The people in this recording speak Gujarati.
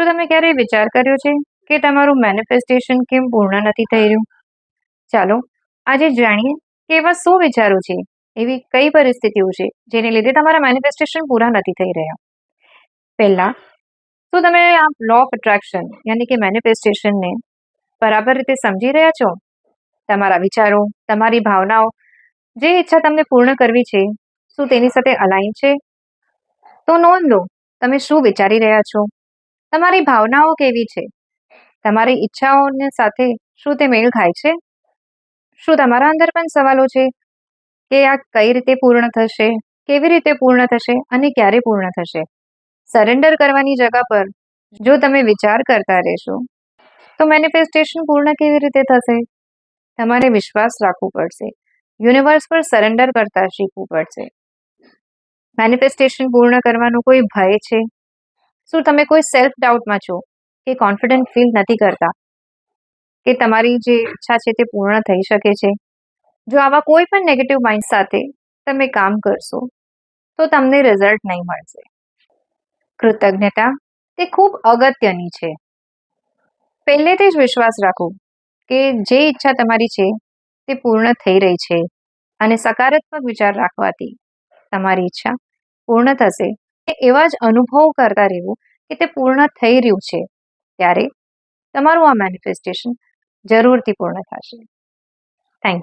શું તમે ક્યારેય વિચાર કર્યો છે કે તમારું મેનિફેસ્ટેશન કેમ પૂર્ણ નથી થઈ રહ્યું? ચાલો આજે જાણીએ કે એવા શું વિચારો છે, એવી કઈ પરિસ્થિતિઓ છે જેને લીધે તમારા મેનિફેસ્ટેશન પૂરા નથી થઈ રહ્યા. પહેલા, શું તમે આ લો ઓફ એટ્રેક્શન યાની કે મેનિફેસ્ટેશનને બરાબર રીતે સમજી રહ્યા છો? તમારા વિચારો, તમારી ભાવનાઓ, જે ઈચ્છા તમને પૂર્ણ કરવી છે, શું તેની સાથે અલાઈન છે? તો નોંધ લો, તમે શું વિચારી રહ્યા છો, તમારી ભાવનાઓ કેવી છે, તમારી ઈચ્છાઓને સાથે શું તે મેળ ખાય છે? શું તમારા અંદર પણ સવાલો છે કે આ કઈ રીતે પૂર્ણ થશે, કેવી રીતે પૂર્ણ થશે અને ક્યારે પૂર્ણ થશે? સરેન્ડર કરવાની જગા પર જો તમે વિચાર કરતા રહેશો તો મેનિફેસ્ટેશન પૂર્ણ કેવી રીતે થશે? તમારે વિશ્વાસ રાખવું પડશે, યુનિવર્સ પર સરેન્ડર કરતા શીખવું પડશે. મેનિફેસ્ટેશન પૂર્ણ કરવાનો કોઈ ભય છે? શું તમે કોઈ સેલ્ફ ડાઉટમાં છો કે કોન્ફિડન્ટ ફીલ નથી કરતા કે તમારી જે ઈચ્છા છે તે પૂર્ણ થઈ શકે છે? જો આવા કોઈ પણ નેગેટિવ માઇન્ડ સાથે તમે કામ કરશો તો તમને રિઝલ્ટ નહીં મળશે. કૃતજ્ઞતા તે ખૂબ અગત્યની છે. પહેલેથી જ વિશ્વાસ રાખો કે જે ઈચ્છા તમારી છે તે પૂર્ણ થઈ રહી છે અને સકારાત્મક વિચાર રાખવાથી તમારી ઈચ્છા પૂર્ણ થશે. એવા જ અનુભવ કરતા રહેવું કે તે પૂર્ણ થઈ રહ્યું છે, ત્યારે તમારું આ મેનિફેસ્ટેશન જરૂરથી પૂર્ણ થશે. Thank you.